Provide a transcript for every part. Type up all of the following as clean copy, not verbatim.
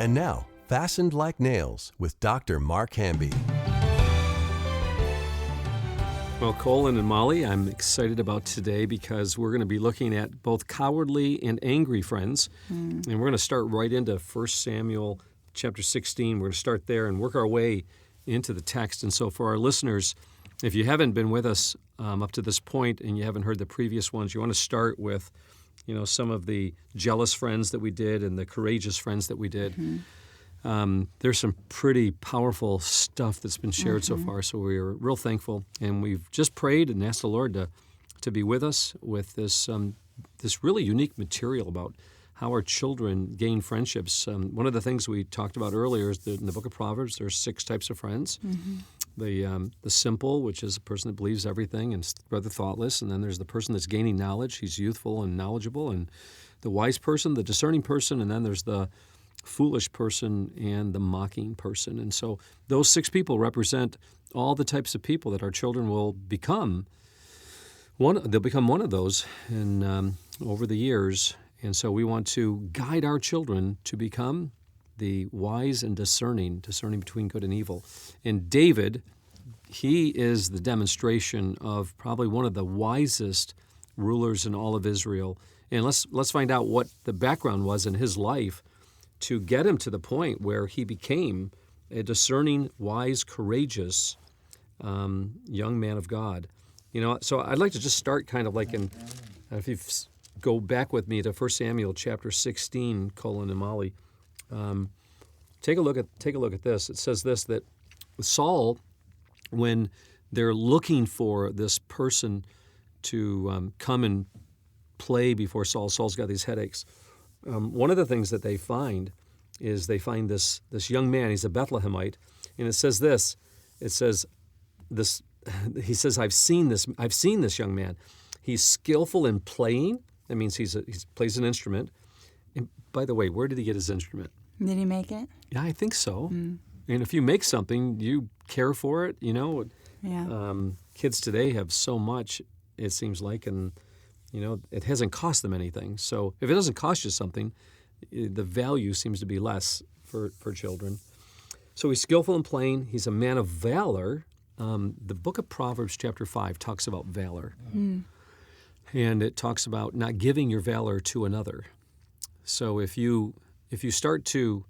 And now, Fastened Like Nails with Dr. Mark Hamby. Well, Colin and Molly, I'm excited about today because we're going to be looking at both cowardly and angry friends. And we're going to start right into 1 Samuel chapter 16. We're going to start there and work our way into the text. And so for our listeners, if you haven't been with us up to this point and you haven't heard the previous ones, you want to start with, some of the jealous friends that we did and the courageous friends that we did. There's some pretty powerful stuff that's been shared so far, so we're real thankful. And we've just prayed and asked the Lord to be with us with this really unique material about how our children gain friendships. One of the things we talked about earlier is that in the book of Proverbs, there's 6 types of friends. The simple, which is a person that believes everything and is rather thoughtless. And then there's the person that's gaining knowledge. He's youthful and knowledgeable. And the wise person, the discerning person, and then there's the foolish person and the mocking person. And so those 6 people represent all the types of people that our children will become. They'll become one of those over the years. And so we want to guide our children to become the wise and discerning between good and evil. And David, he is the demonstration of probably one of the wisest rulers in all of Israel. And let's find out what the background was in his life to get him to the point where he became a discerning, wise, courageous young man of God. So I'd like to just start kind of like if you go back with me to 1 Samuel chapter 16, Colin and Molly. Take a look at this. It says this, that Saul, when they're looking for this person to come and play before Saul's got these headaches. One of the things that they find is this young man. He's a Bethlehemite, and it says this. It says this. He says, "I've seen this young man. He's skillful in playing. That means he plays an instrument. And by the way, where did he get his instrument? Did he make it? Yeah, I think so. And if you make something, you care for it. Yeah. Kids today have so much. It seems like, and it hasn't cost them anything. So if it doesn't cost you something, the value seems to be less for children. So he's skillful in playing. He's a man of valor. The book of Proverbs chapter 5 talks about valor. And it talks about not giving your valor to another. So if you start to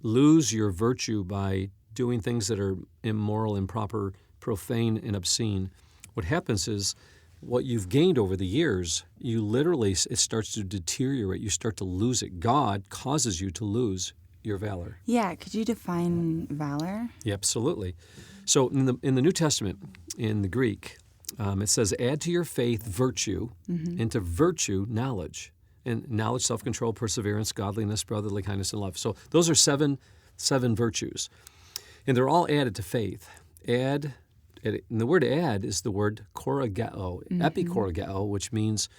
lose your virtue by doing things that are immoral, improper, profane, and obscene, what happens is what you've gained over the years, it starts to deteriorate. You start to lose it. God causes you to lose your valor. Yeah, could you define valor? Yeah, absolutely. So in the New Testament, in the Greek, it says, add to your faith virtue, and to virtue knowledge. And knowledge, self-control, perseverance, godliness, brotherly kindness, and love. So those are seven virtues. And they're all added to faith. And the word add is the word korageo, epikorageo, which means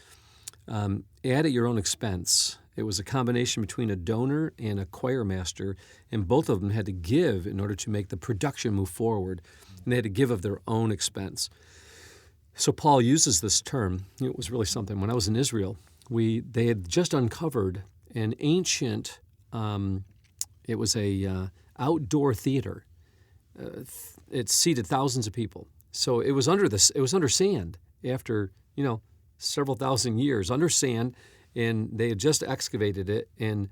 add at your own expense. It was a combination between a donor and a choir master, and both of them had to give in order to make the production move forward. And they had to give of their own expense. So Paul uses this term. It was really something. When I was in Israel, they had just uncovered an ancient, it was a outdoor theater. It seated thousands of people. So it was under sand after, several thousand years under sand, and they had just excavated it, and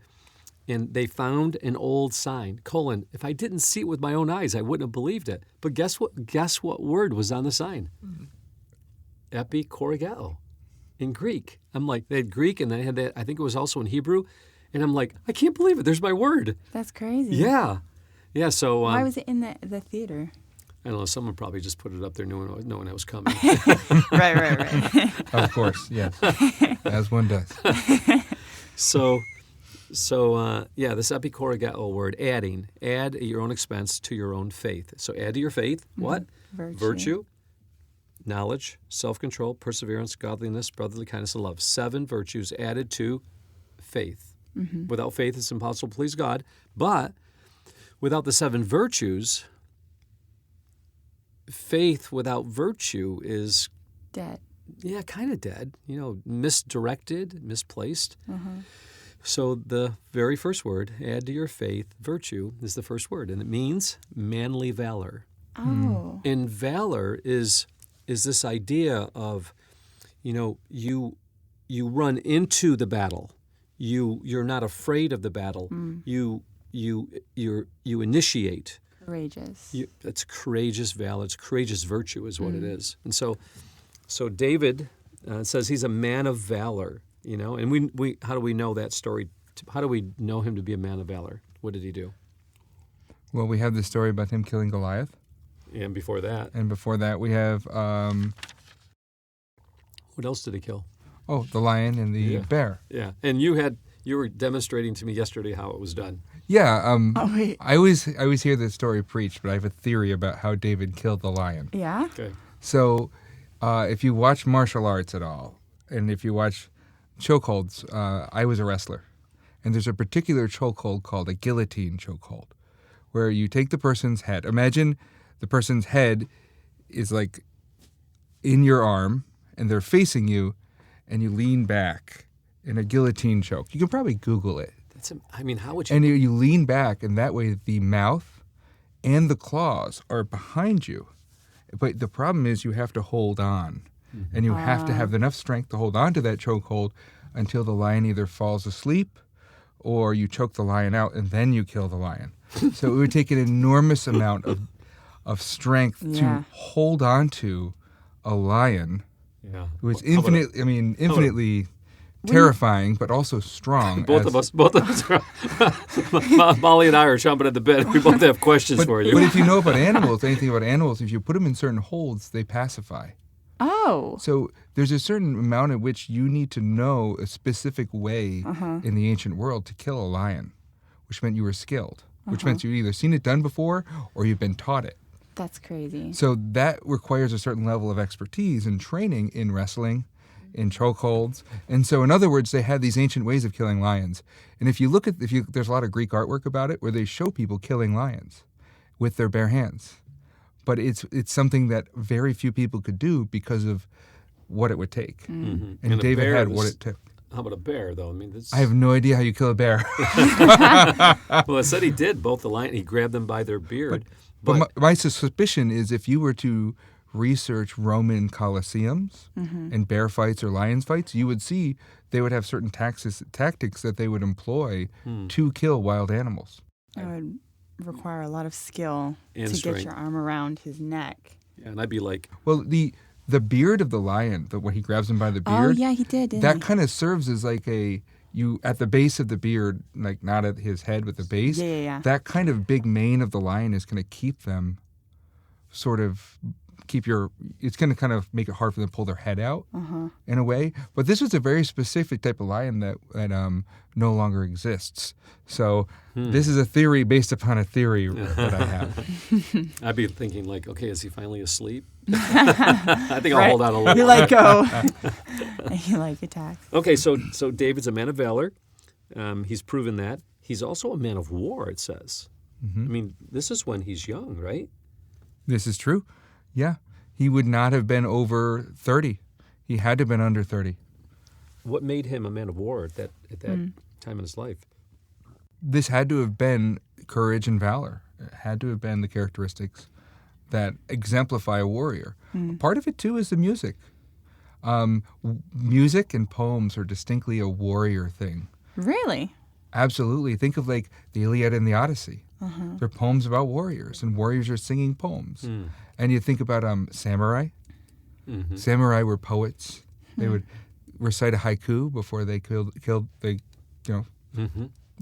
they found an old sign. Colin, if I didn't see it with my own eyes, I wouldn't have believed it. But guess what word was on the sign? Epikorageo. In Greek. I'm like, they had Greek, and they had that, I think it was also in Hebrew, and I'm like, I can't believe it. There's my word. That's crazy. Yeah. So why was it in the theater? I don't know. Someone probably just put it up there knowing I was coming. Right. Of course, yes. As one does. So this epikorageo word, add at your own expense to your own faith. So add to your faith, what? Virtue. Knowledge, self-control, perseverance, godliness, brotherly kindness, and love. 7 virtues added to faith. Without faith, it's impossible to please God. But without the 7 virtues, faith without virtue is dead. Yeah, kind of dead. Misdirected, misplaced. So the very first word, add to your faith, virtue, is the first word, and it means manly valor. Oh. And valor is this idea of, you run into the battle. You're not afraid of the battle. You initiate. Courageous. It's courageous valor. It's courageous virtue is what it is. And so David says he's a man of valor. And we how do we know that story? How do we know him to be a man of valor? What did he do? Well, we have the story about him killing Goliath. And before that, we have what else did he kill? the lion and the bear. Yeah, and you were demonstrating to me yesterday how it was done. Yeah. Oh, wait. I always hear this story preached, but I have a theory about how David killed the lion. Yeah? Okay. So, if you watch martial arts at all, and if you watch chokeholds, I was a wrestler, and there's a particular chokehold called a guillotine chokehold, where you take the person's head. Imagine the person's head is like in your arm, and they're facing you, and you lean back in a guillotine choke. You can probably Google it. How would you? And you lean back, and that way the mouth and the claws are behind you. But the problem is you have to hold on. And you have to have enough strength to hold on to that chokehold until the lion either falls asleep or you choke the lion out and then you kill the lion. So it would take an enormous amount of strength to hold on to a lion who is infinitely terrifying, but also strong. Both of us. Molly and I are chomping at the bit. We both have questions for you. But if you know about anything about animals, if you put them in certain holds, they pacify. Oh. So there's a certain amount at which you need to know a specific way in the ancient world to kill a lion, which meant you were skilled, which meant you'd either seen it done before or you've been taught it. That's crazy. So that requires a certain level of expertise and training in wrestling, in chokeholds. And so in other words, they had these ancient ways of killing lions. And if you look at, there's a lot of Greek artwork about it where they show people killing lions with their bare hands. But it's something that very few people could do because of what it would take. And David had what it took. How about a bear, though? I have no idea how you kill a bear. Well, it said he did. Both the lion, he grabbed them by their beard. But my suspicion is if you were to research Roman colosseums and bear fights or lions fights, you would see they would have certain tactics that they would employ to kill wild animals. It would require a lot of skill And to strength. get your arm around his neck. Yeah, and I'd be like, well, the beard of the lion, when he grabs him by the beard, Oh, yeah, he did, didn't that he? kind of serves as like you at the base of the beard, like not at his head, but the base. Yeah. That kind of big mane of the lion is going to keep them it's going to kind of make it hard for them to pull their head out in a way. But this was a very specific type of lion that no longer exists. So this is a theory based upon a theory that I have. I'd be thinking like, okay, is he finally asleep? I think I'll hold out a little. You let go. You attack. Okay, so David's a man of valor. He's proven that. He's also a man of war, it says. This is when he's young, right? This is true. Yeah. He would not have been over 30. He had to have been under 30. What made him a man of war at that time in his life? This had to have been courage and valor. It had to have been the characteristics that exemplify a warrior. Part of it, too, is the music. Music and poems are distinctly a warrior thing. Really? Absolutely. Think of like the Iliad and the Odyssey. They're poems about warriors, and warriors are singing poems. And you think about samurai. Samurai were poets. They would recite a haiku before they killed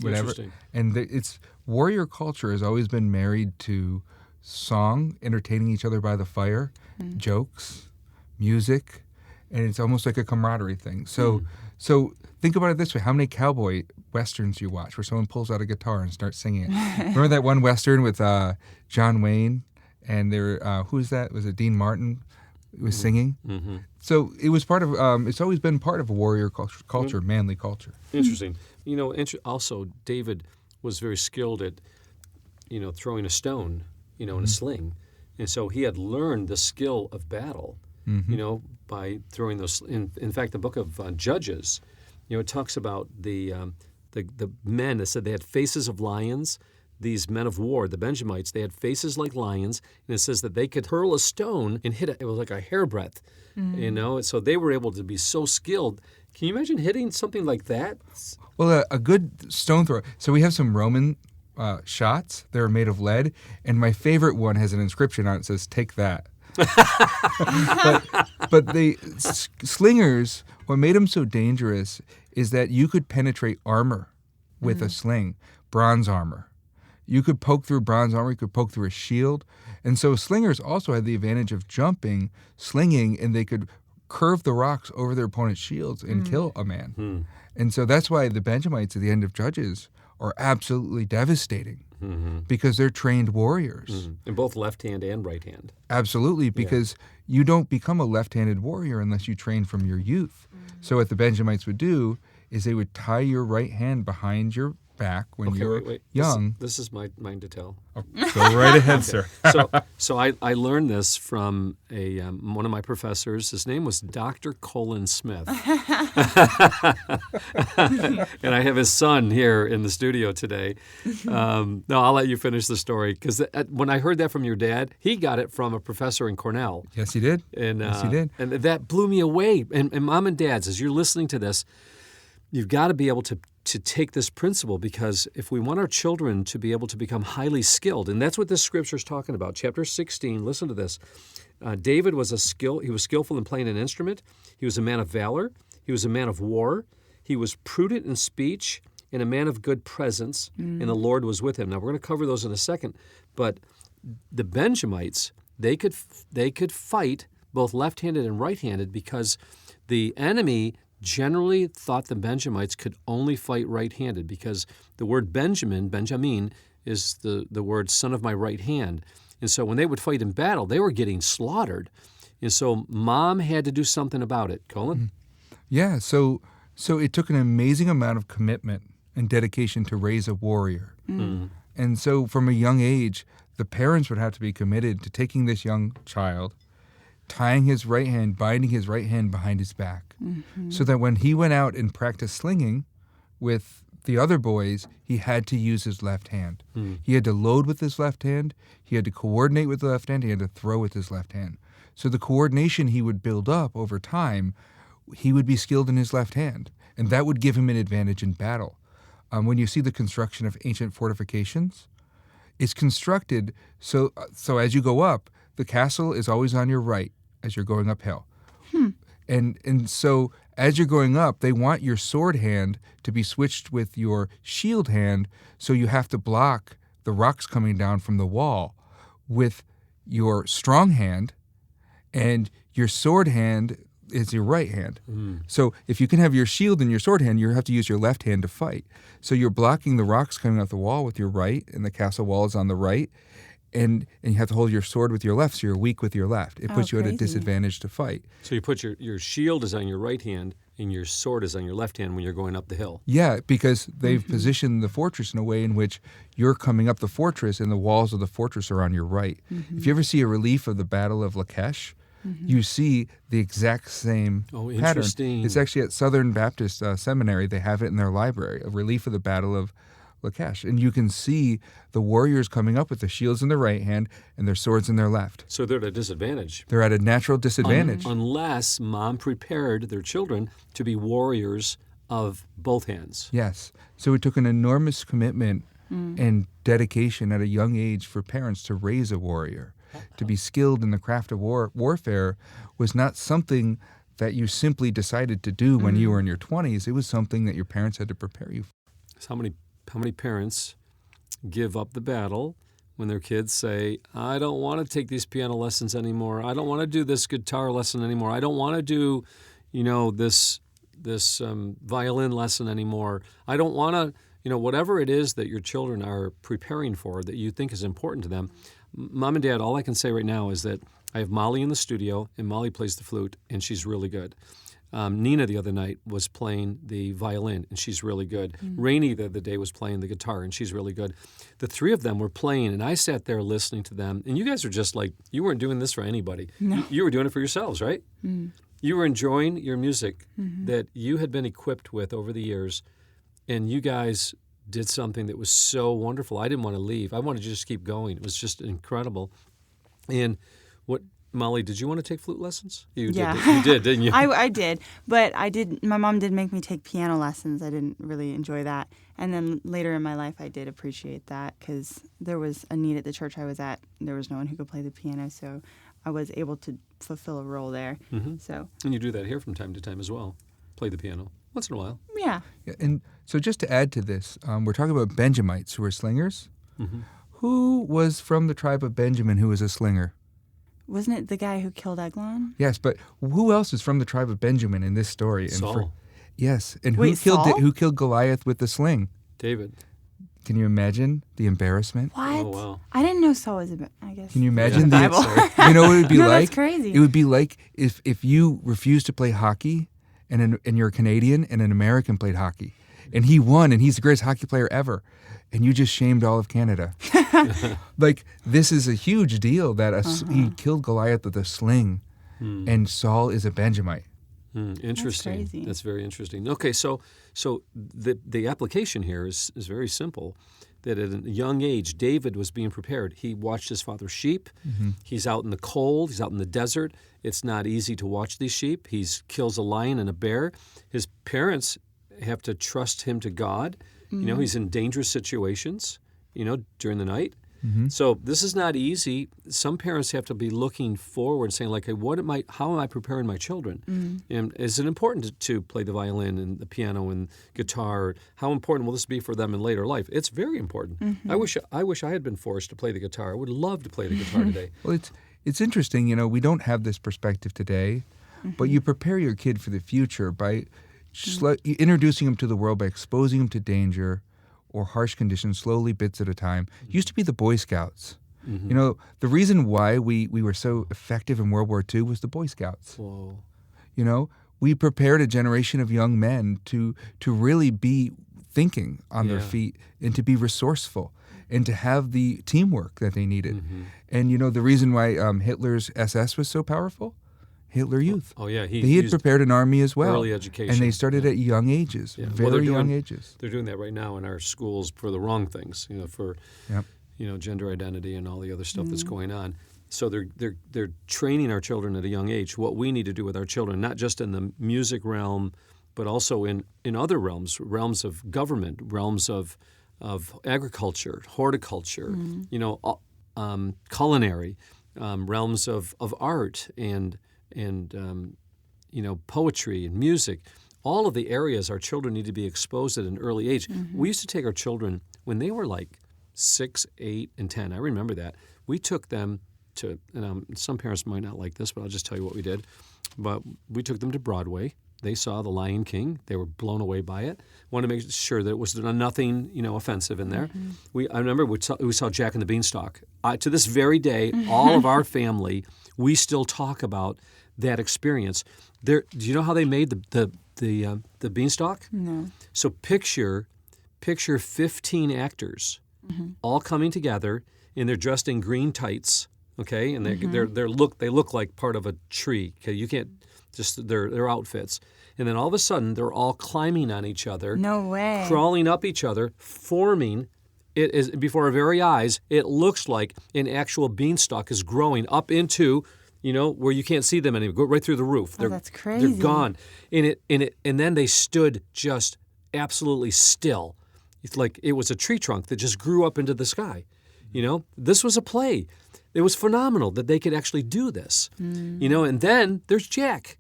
whatever. Interesting. And it's warrior culture has always been married to song, entertaining each other by the fire, jokes, music, and it's almost like a camaraderie thing. So think about it this way. How many cowboy westerns you watch where someone pulls out a guitar and starts singing it? Remember that one western with John Wayne and who was that? Was it Dean Martin who was singing? So it was part of, it's always been part of a warrior culture, manly culture. Interesting. Also, David was very skilled at, throwing a stone, in a sling. And so he had learned the skill of battle, by throwing those. In fact, the book of Judges, it talks about the the men, it said they had faces of lions. These men of war, the Benjamites, they had faces like lions, and it says that they could hurl a stone and hit it. It was like a hairbreadth, So they were able to be so skilled. Can you imagine hitting something like that? Well, a good stone throw. So we have some Roman shots. They're made of lead, and my favorite one has an inscription on it that says, "Take that." but the slingers, what made them so dangerous is that you could penetrate armor with a sling, bronze armor. You could poke through bronze armor, you could poke through a shield. And so slingers also had the advantage of jumping, slinging, and they could curve the rocks over their opponent's shields and kill a man. And so that's why the Benjamites at the end of Judges are absolutely devastating because they're trained warriors. In both left hand and right hand. Absolutely, because you don't become a left-handed warrior unless you train from your youth. So what the Benjamites would do is they would tie your right hand behind your back when you're young. This is mine to tell. Oh, go right ahead, sir. So I learned this from one of my professors. His name was Dr. Colin Smith. And I have his son here in the studio today. No, I'll let you finish the story, because when I heard that from your dad, he got it from a professor in Cornell. Yes, he did. Yes, he did. And that blew me away. And mom and dads, as you're listening to this, you've got to be able to take this principle, because if we want our children to be able to become highly skilled, and that's what this scripture is talking about. Chapter 16, listen to this. David was he was skillful in playing an instrument. He was a man of valor. He was a man of war. He was prudent in speech and a man of good presence, and the Lord was with him. Now, we're going to cover those in a second, but the Benjamites, they could fight both left-handed and right-handed, because the enemy generally thought the Benjamites could only fight right-handed, because the word Benjamin, is the word son of my right hand. And so when they would fight in battle, they were getting slaughtered. And so mom had to do something about it. Colin? Yeah, so it took an amazing amount of commitment and dedication to raise a warrior. And so from a young age, the parents would have to be committed to taking this young child, tying his right hand, binding his right hand behind his back, so that when he went out and practiced slinging with the other boys, he had to use his left hand. He had to load with his left hand, he had to coordinate with the left hand, he had to throw with his left hand. So the coordination he would build up over time, he would be skilled in his left hand, and that would give him an advantage in battle. When you see the construction of ancient fortifications, it's constructed so as you go up, the castle is always on your right as you're going uphill. And so as you're going up, they want your sword hand to be switched with your shield hand, so you have to block the rocks coming down from the wall with your strong hand, and your sword hand is your right hand. So if you can have your shield in your sword hand, you have to use your left hand to fight. So you're blocking the rocks coming off the wall with your right, and the castle wall is on the right. And you have to hold your sword with your left, so you're weak with your left. It puts you at a disadvantage to fight. So you put your shield is on your right hand and your sword is on your left hand when you're going up the hill. Yeah, because they've positioned the fortress in a way in which you're coming up the fortress and the walls of the fortress are on your right. If you ever see a relief of the Battle of Lachish, you see the exact same pattern. Interesting. It's actually at Southern Baptist Seminary. They have it in their library, a relief of the Battle of Lachish. And you can see the warriors coming up with the shields in their right hand and their swords in their left. So they're at a disadvantage. They're at a natural disadvantage. Unless mom prepared their children to be warriors of both hands. Yes. So it took an enormous commitment and dedication at a young age for parents to raise a warrior. To be skilled in the craft of warfare was not something that you simply decided to do when you were in your 20s. It was something that your parents had to prepare you for. So how many parents give up the battle when their kids say, I don't want to take these piano lessons anymore. I don't want to do this guitar lesson anymore. I don't want to do, this violin lesson anymore. I don't want to, whatever it is that your children are preparing for that you think is important to them. Mom and Dad, all I can say right now is that I have Molly in the studio, and Molly plays the flute, and she's really good. Nina the other night was playing the violin, and she's really good. Rainey the other day was playing the guitar, and she's really good. The three of them were playing, and I sat there listening to them. And you guys are just like, you weren't doing this for anybody. No. You were doing it for yourselves, right? You were enjoying your music that you had been equipped with over the years, And you guys did something that was so wonderful. I didn't want to leave. I wanted to just keep going. It was just incredible. And what, Molly, did you want to take flute lessons? You did, didn't you? I did, but my mom did make me take piano lessons. I didn't really enjoy that. And then later in my life, I did appreciate that because there was a need at the church I was at. There was no one who could play the piano, so I was able to fulfill a role there. Mm-hmm. So, and you do that here from time to time as well, play the piano once in a while. yeah. And so just to add to this, we're talking about Benjamites who are slingers. Mm-hmm. Who was from the tribe of Benjamin who was a slinger? Wasn't it the guy who killed Eglon? Yes, but who else is from the tribe of Benjamin in this story? Saul. Yes, and Wait, who killed Goliath with the sling? David. Can you imagine the embarrassment? What? Oh, wow. I didn't know Saul was I guess. Can you imagine Yeah. the? You know what it would be No, like? that's crazy. It would be like if you refused to play hockey, and you're a Canadian, and an American played hockey, and he won, and he's the greatest hockey player ever, and you just shamed all of Canada. Like, this is a huge deal that he killed Goliath with a sling, and Saul is a Benjamite. Interesting. That's crazy. That's very interesting. Okay, so the application here is very simple. That at a young age, David was being prepared. He watched his father's sheep. Mm-hmm. He's out in the cold. He's out in the desert. It's not easy to watch these sheep. He kills a lion and a bear. His parents have to trust him to God. You know, he's in dangerous situations, during the night. Mm-hmm. So this is not easy. Some parents have to be looking forward, saying, like, hey, how am I preparing my children? Mm-hmm. And is it important to play the violin and the piano and guitar? How important will this be for them in later life? It's very important. Mm-hmm. I wish I had been forced to play the guitar. I would love to play the guitar today. Well, it's interesting. We don't have this perspective today, but you prepare your kid for the future by introducing him to the world, by exposing him to danger or harsh conditions, slowly, bits at a time. It used to be the Boy Scouts. Mm-hmm. The reason why we were so effective in World War II was the Boy Scouts. Whoa. We prepared a generation of young men to really be thinking on their feet and to be resourceful and to have the teamwork that they needed. Mm-hmm. And the reason why Hitler's SS was so powerful? Hitler Youth. Oh, yeah. He had prepared an army as well. Early education. And they started at young ages, very young ages. They're doing that right now in our schools for the wrong things, for gender identity and all the other stuff that's going on. So they're training our children at a young age. What we need to do with our children, not just in the music realm, but also in other realms of government, realms of agriculture, horticulture, culinary, realms of art and poetry and music. All of the areas our children need to be exposed at an early age. Mm-hmm. We used to take our children when they were like 6, 8, and 10. I remember that. We took them to, and some parents might not like this, but I'll just tell you what we did. But we took them to Broadway. They saw The Lion King. They were blown away by it. Wanted to make sure that it was nothing, offensive in there. Mm-hmm. I remember we saw Jack and the Beanstalk. To this very day, all of our family, we still talk about that experience. Do you know how they made the beanstalk? No. So picture 15 actors all coming together, and they're dressed in green tights. Okay, and they look like part of a tree. Okay, you can't just their outfits, and then all of a sudden they're all climbing on each other. No way. Crawling up each other, forming. It is before our very eyes. It looks like an actual beanstalk is growing up into, where you can't see them anymore. Go right through the roof. That's crazy. They're gone. And then they stood just absolutely still. It's like it was a tree trunk that just grew up into the sky. This was a play. It was phenomenal that they could actually do this. And then there's Jack.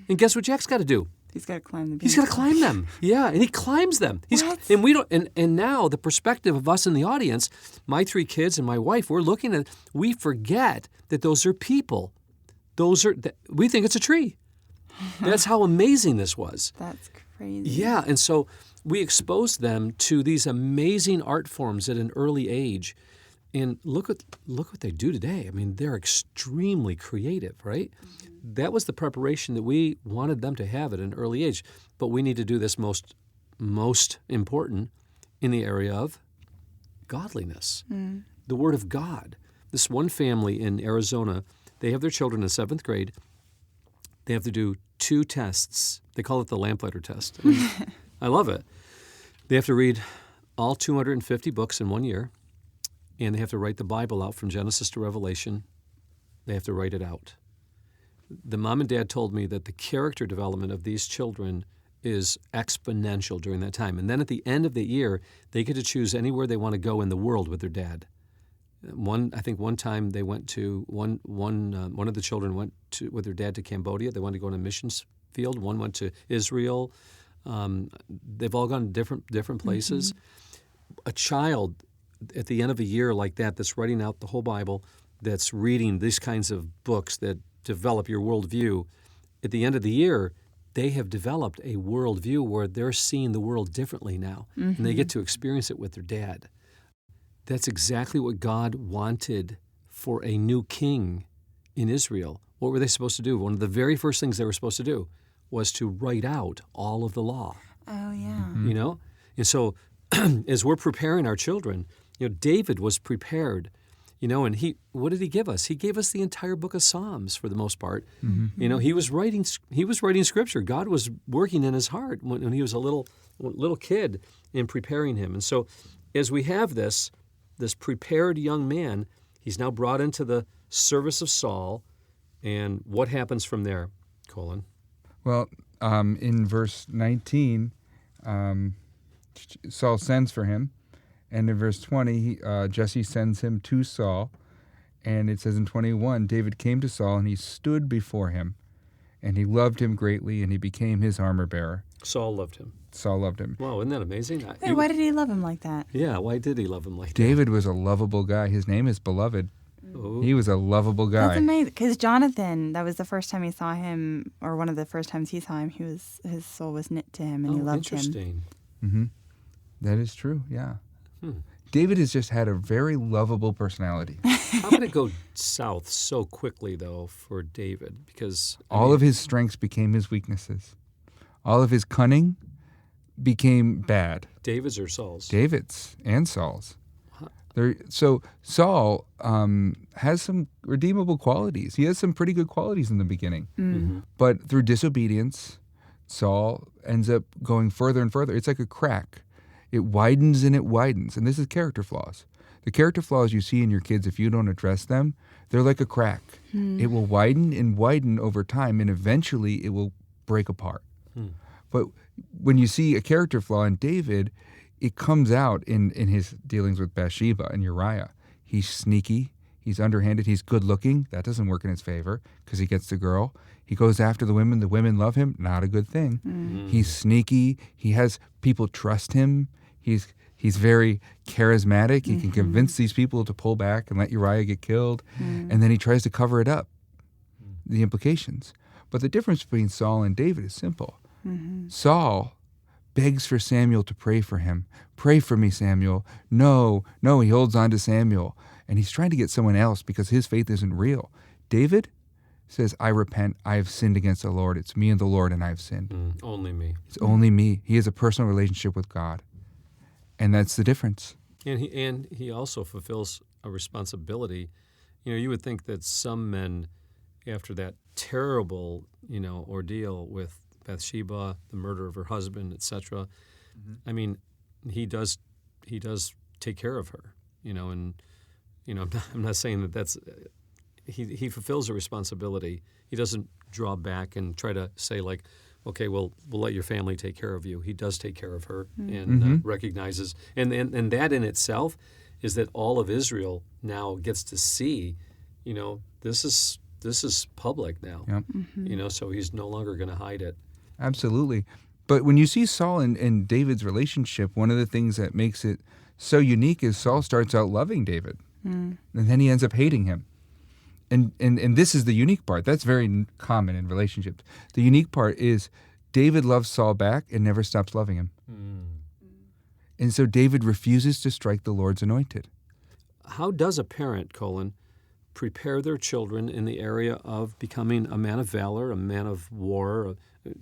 And guess what Jack's got to do? He's got to climb the beanstalk. He's got to climb them. Yeah, and he climbs them. What? And we don't. And now the perspective of us in the audience, my 3 kids and my wife, we're looking at. We forget that those are people. We think it's a tree. That's how amazing this was. That's crazy. Yeah, and so we exposed them to these amazing art forms at an early age. And look what they do today. I mean, they're extremely creative, right? Mm-hmm. That was the preparation that we wanted them to have at an early age. But we need to do this most important in the area of godliness, the Word of God. This one family in Arizona, they have their children in 7th grade. They have to do 2 tests. They call it the Lamplighter test. I love it. They have to read all 250 books in 1 year, and they have to write the Bible out from Genesis to Revelation. They have to write it out. The mom and dad told me that the character development of these children is exponential during that time. And then at the end of the year, they get to choose anywhere they want to go in the world with their dad. I think one time they went to one of the children went with their dad to Cambodia. They wanted to go on a missions field. One went to Israel. They've all gone to different places. Mm-hmm. A child at the end of a year like that, that's writing out the whole Bible, that's reading these kinds of books that develop your worldview, at the end of the year, they have developed a worldview where they're seeing the world differently now, and they get to experience it with their dad. That's exactly what God wanted for a new king in Israel. What were they supposed to do? One of the very first things they were supposed to do was to write out all of the law. Oh, yeah. You know? And so as we're preparing our children, David was prepared, and what did he give us? He gave us the entire book of Psalms for the most part. Mm-hmm. He was writing scripture. God was working in his heart when he was a little kid in preparing him. And so as we have this prepared young man, he's now brought into the service of Saul. And what happens from there, Colin? Well, in verse 19, Saul sends for him. And in verse 20, Jesse sends him to Saul. And it says in 21, David came to Saul, and he stood before him. And he loved him greatly, and he became his armor bearer. Saul loved him. Saul loved him. Wow, isn't that amazing? Wait, why did he love him like that? Yeah, why did he love him like that? David was a lovable guy. His name is Beloved. Ooh. He was a lovable guy. That's amazing. Because Jonathan, that was the first time he saw him, or one of the first times he saw him, his soul was knit to him, and he loved him. Interesting. Mm-hmm. That is true, yeah. David has just had a very lovable personality. How did it go south so quickly, though, for David? Because all of his strengths became his weaknesses. All of his cunning became bad. David's or Saul's? David's and Saul's. So Saul has some redeemable qualities. He has some pretty good qualities in the beginning. Mm-hmm. But through disobedience, Saul ends up going further and further. It's like a crack. It widens and it widens. And this is character flaws. The character flaws you see in your kids, if you don't address them, they're like a crack. It will widen and widen over time, and eventually it will break apart. But when you see a character flaw in David, it comes out in his dealings with Bathsheba and Uriah. He's sneaky. He's underhanded. He's good looking. That doesn't work in his favor because he gets the girl. He goes after the women. The women love him. Not a good thing. He's sneaky. He has people trust him. He's very charismatic. He can convince these people to pull back and let Uriah get killed. And then he tries to cover it up, the implications. But the difference between Saul and David is simple. Saul begs for Samuel to pray for him. Pray for me, Samuel. No, he holds on to Samuel. And he's trying to get someone else because his faith isn't real. David says, I repent. I have sinned against the Lord. It's me and the Lord, and I have sinned. Only me. It's only me. He has a personal relationship with God. And that's the difference. And he also fulfills a responsibility. You would think that some men, after that terrible, ordeal with Bathsheba, the murder of her husband, etc. I mean, he does take care of her, and I'm not saying that that's he fulfills a responsibility. He doesn't draw back and try to say like, okay, well, we'll let your family take care of you. He does take care of her and recognizes, and that in itself is that all of Israel now gets to see, this is public now, so he's no longer going to hide it. Absolutely. But when you see Saul and David's relationship, one of the things that makes it so unique is Saul starts out loving David, and then he ends up hating him. And this is the unique part. That's very common in relationships. The unique part is David loves Saul back and never stops loving him. And so David refuses to strike the Lord's anointed. How does a parent, Colin, prepare their children in the area of becoming a man of valor, a man of war,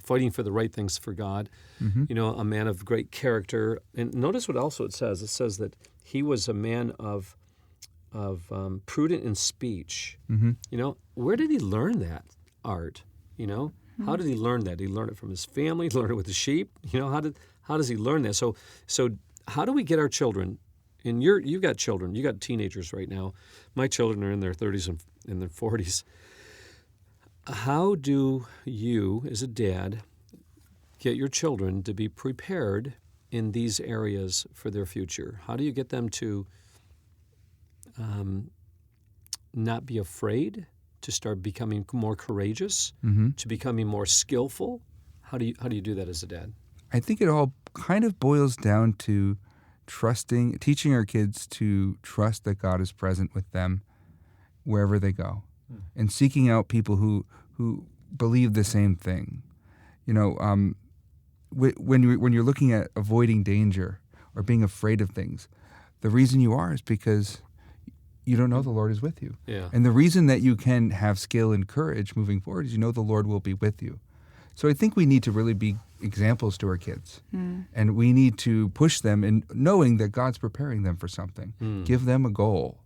fighting for the right things for God, a man of great character? And notice what also it says. It says that he was a man of prudent in speech. Where did he learn that art? How did he learn that? Did he learn it from his family? Learn it with the sheep? How does he learn that? So how do we get our children? And you've got children. You got teenagers right now. My children are in their 30s and in their 40s. How do you, as a dad, get your children to be prepared in these areas for their future? How do you get them to not be afraid, to start becoming more courageous, to becoming more skillful? How do you do that as a dad? I think it all kind of boils down to teaching our kids to trust that God is present with them wherever they go, and seeking out people who believe the same thing. When you're looking at avoiding danger or being afraid of things, the reason you are is because you don't know the Lord is with you. Yeah. And the reason that you can have skill and courage moving forward is you know the Lord will be with you. So I think we need to really be examples to our kids. And we need to push them in knowing that God's preparing them for something. Give them a goal.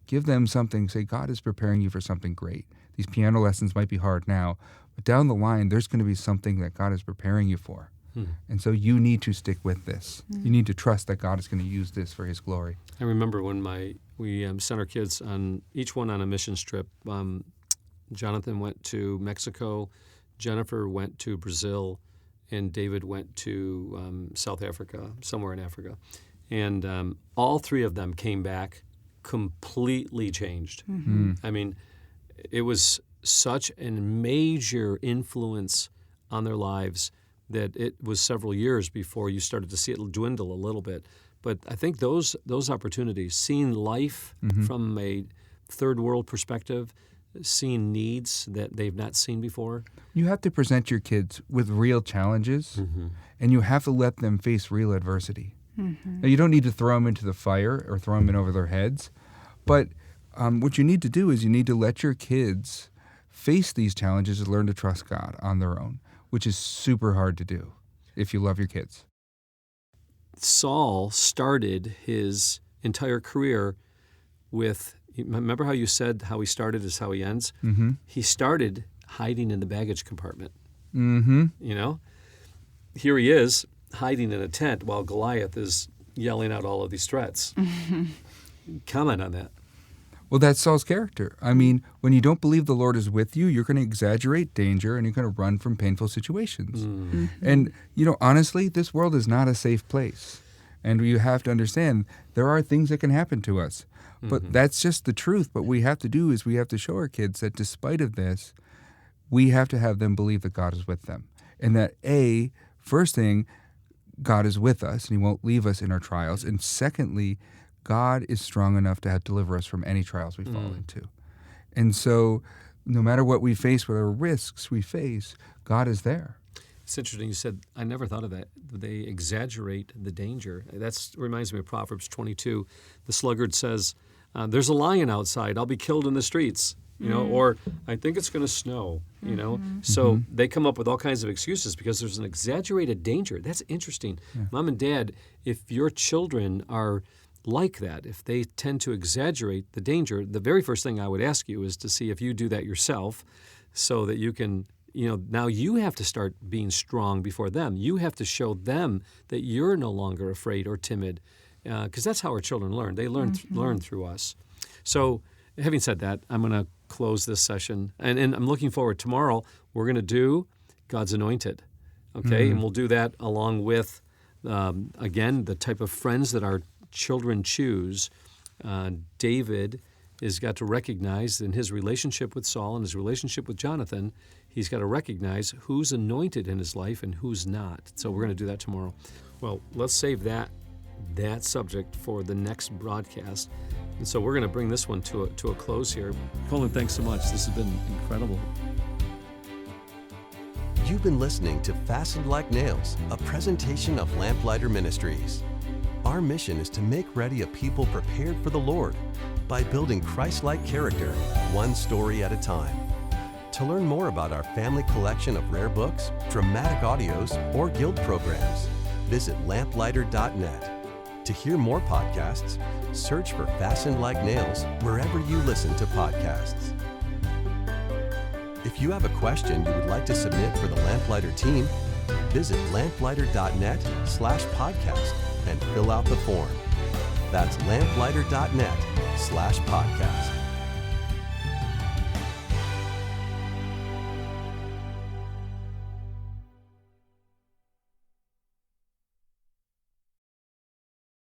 Give them something. Say, God is preparing you for something great. These piano lessons might be hard now, but down the line, there's going to be something that God is preparing you for. And so you need to stick with this. You need to trust that God is going to use this for his glory. I remember when we sent our kids each one on a missions trip. Jonathan went to Mexico, Jennifer went to Brazil, and David went to South Africa, somewhere in Africa. And all three of them came back completely changed. I mean, it was such a major influence on their lives that it was several years before you started to see it dwindle a little bit. But I think those opportunities, seeing life from a third world perspective, seeing needs that they've not seen before. You have to present your kids with real challenges, and you have to let them face real adversity. Now, you don't need to throw them into the fire or throw them in over their heads, but what you need to do is you need to let your kids face these challenges and learn to trust God on their own, which is super hard to do if you love your kids. Saul started his entire career with, remember how you said how he started is how he ends? He started hiding in the baggage compartment. Here he is hiding in a tent while Goliath is yelling out all of these threats. Comment on that. Well, that's Saul's character. I mean, when you don't believe the Lord is with you, you're going to exaggerate danger and you're going to run from painful situations. And, honestly, this world is not a safe place. And you have to understand there are things that can happen to us. But that's just the truth. What we have to do is we have to show our kids that despite of this, we have to have them believe that God is with them. And that, first thing, God is with us and he won't leave us in our trials. And secondly, God is strong enough to deliver us from any trials we fall into. And so no matter what we face, whatever risks we face, God is there. It's interesting you said, I never thought of that. They exaggerate the danger. That reminds me of Proverbs 22. The sluggard says, there's a lion outside. I'll be killed in the streets. Or I think it's going to snow, So they come up with all kinds of excuses because there's an exaggerated danger. That's interesting. Yeah. Mom and Dad, if your children are like that, if they tend to exaggerate the danger, the very first thing I would ask you is to see if you do that yourself so that you can, now you have to start being strong before them. You have to show them that you're no longer afraid or timid because that's how our children learn. They learn through us. So having said that, I'm going to close this session. And I'm looking forward. Tomorrow, we're going to do God's Anointed, okay? And we'll do that along with, again, the type of friends that our children choose. David has got to recognize in his relationship with Saul and his relationship with Jonathan, he's got to recognize who's anointed in his life and who's not. So we're going to do that tomorrow. Well, let's save that subject for the next broadcast. And so we're going to bring this one to a close here. Colin, thanks so much. This has been incredible. You've been listening to Fastened Like Nails, a presentation of Lamplighter Ministries. Our mission is to make ready a people prepared for the Lord by building Christlike character, one story at a time. To learn more about our family collection of rare books, dramatic audios, or guild programs, visit lamplighter.net. To hear more podcasts, search for Fastened Like Nails wherever you listen to podcasts. If If you have a question you would like to submit for the Lamplighter team, visit lamplighter.net/podcast and fill out the form. That's lamplighter.net/podcast.